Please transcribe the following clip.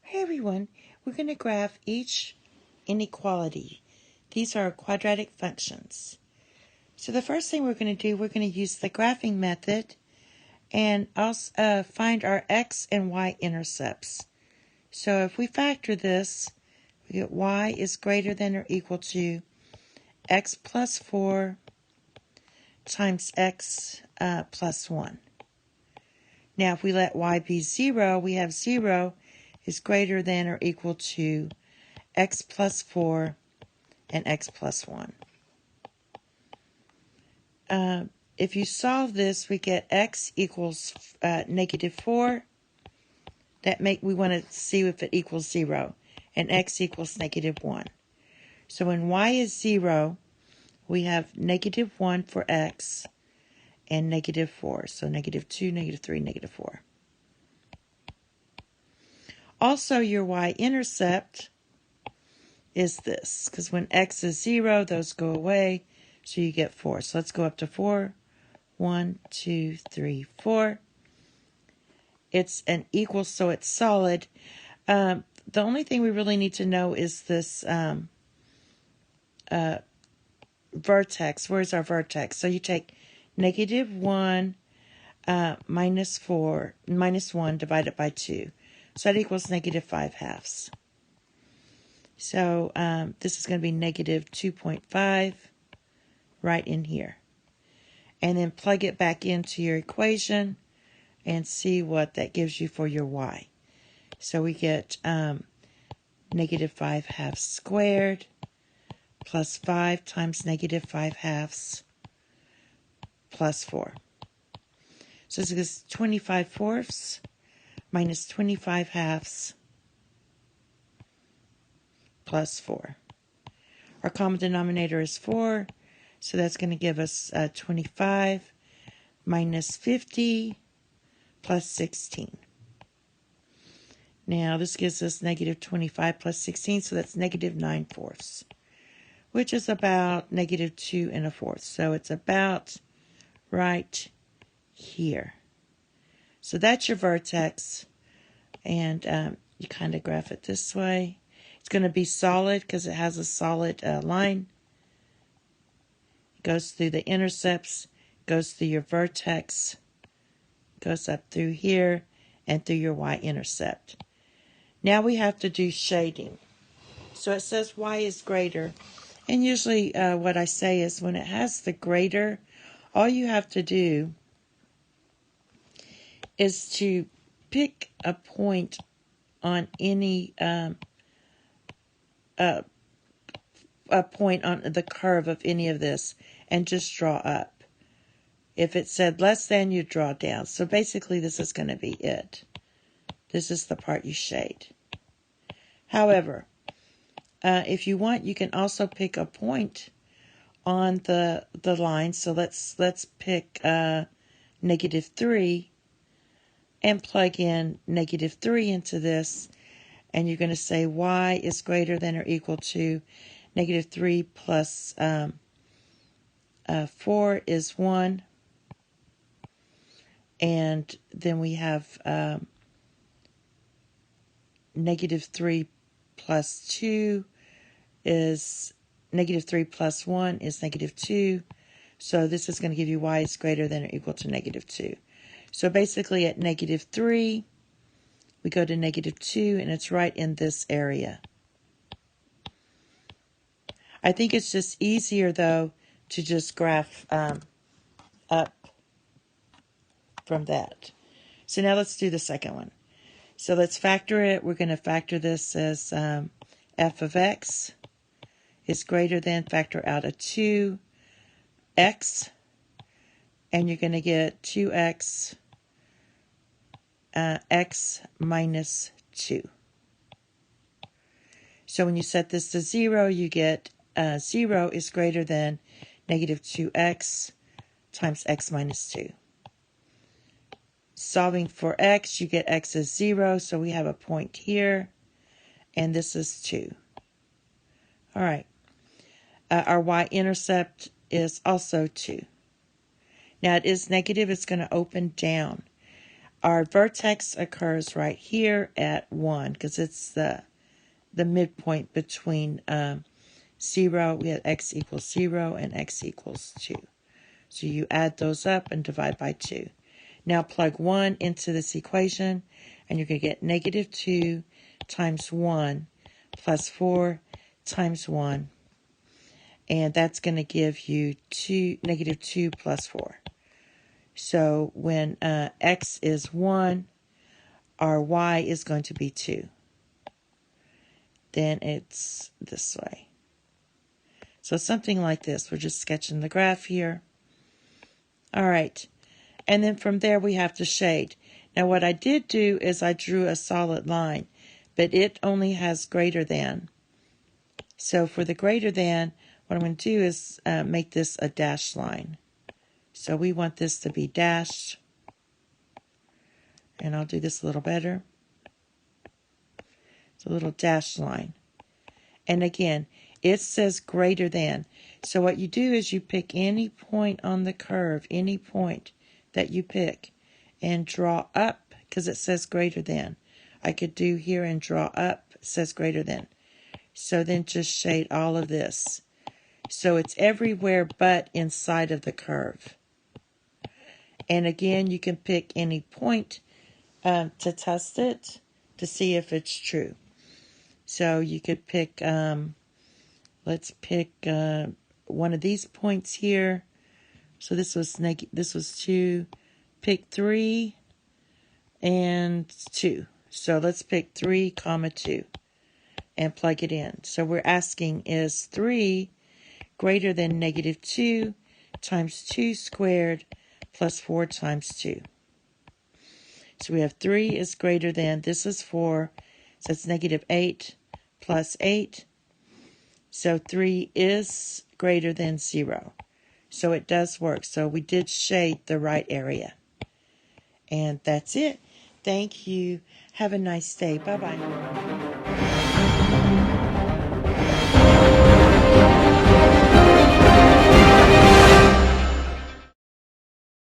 Hey everyone, we're going to graph each inequality. These are quadratic functions. So the first thing we're going to do, we're going to use the graphing method and also find our x and y-intercepts. So if we factor this, we get y is greater than or equal to x plus 4 times x plus 1. Now if we let y be 0, we have 0 is greater than or equal to x plus 4 and x plus 1. If you solve this, we get x equals negative 4. We want to see if it equals 0. And x equals negative 1. So when y is 0, we have negative 1 for x and negative 4. So negative 2, negative 3, negative 4. Also, your y-intercept is this, because when x is 0, those go away, so you get 4. So let's go up to 4. 1, 2, 3, 4. It's an equal, so it's solid. The only thing we really need to know is this vertex. Where's our vertex? So you take negative 1 minus 1 divided by 2. So that equals negative 5/2. So this is going to be negative 2.5 right in here. And then plug it back into your equation and see what that gives you for your y. So we get negative 5/2 squared plus 5 times negative 5/2 plus 4. So this is 25/4 minus 25/2 plus 4. Our common denominator is 4, so that's going to give us 25 minus 50 plus 16. Now this gives us negative 25 plus 16, so that's negative 9/4, which is about negative 2 1/4. So it's about right here. So that's your vertex, and you kind of graph it this way. It's going to be solid because it has a solid line. It goes through the intercepts, goes through your vertex, goes up through here, and through your y-intercept. Now we have to do shading. So it says y is greater. And usually what I say is when it has the greater, all you have to do is to pick a point on any a point on the curve of any of this and just draw up. If it said less than, you draw down. So basically this is going to be it. This is the part you shade. However, if you want, you can also pick a point on the line. So let's pick negative 3 and plug in negative 3 into this. And you're going to say y is greater than or equal to negative 3 plus 4 is 1. And then we have negative 3 plus 2 is negative 3 plus 1 is negative 2. So this is going to give you y is greater than or equal to negative 2. So basically at negative 3, we go to negative 2, and it's right in this area. I think it's just easier, though, to just graph up from that. So now let's do the second one. So let's factor it. We're going to factor this as f of x is greater than, factor out a 2x, and you're going to get 2x x minus 2. So when you set this to 0, you get 0 is greater than negative 2x times x minus 2. Solving for x, you get x is 0, so we have a point here, and this is 2. All right. Our y-intercept is also 2. Now it is negative, it's going to open down. Our vertex occurs right here at 1 because it's the midpoint between 0. We have x equals 0 and x equals 2. So you add those up and divide by 2. Now plug 1 into this equation, and you're going to get negative 2 times 1 plus 4 times 1. And that's going to give you negative 2 plus 4. So when x is 1, our y is going to be 2. Then it's this way. So something like this. We're just sketching the graph here. All right. And then from there we have to shade. Now what I did do is I drew a solid line, but it only has greater than. So for the greater than, what I'm going to do is make this a dashed line. So we want this to be dashed. And I'll do this a little better. It's a little dashed line. And again, it says greater than. So what you do is you pick any point on the curve, any point that you pick, and draw up, because it says greater than. I could do here and draw up, it says greater than. So then just shade all of this. So it's everywhere but inside of the curve. And again, you can pick any point to test it to see if it's true. So you could pick, let's pick one of these points here. So this was 2. Pick 3 and 2. So let's pick 3, 2 and plug it in. So we're asking, is 3 greater than negative 2 times 2 squared plus 4 times 2? So we have 3 is greater than, this is 4, so it's negative 8 plus 8. So 3 is greater than 0. So it does work. So we did shade the right area. And that's it. Thank you. Have a nice day. Bye-bye.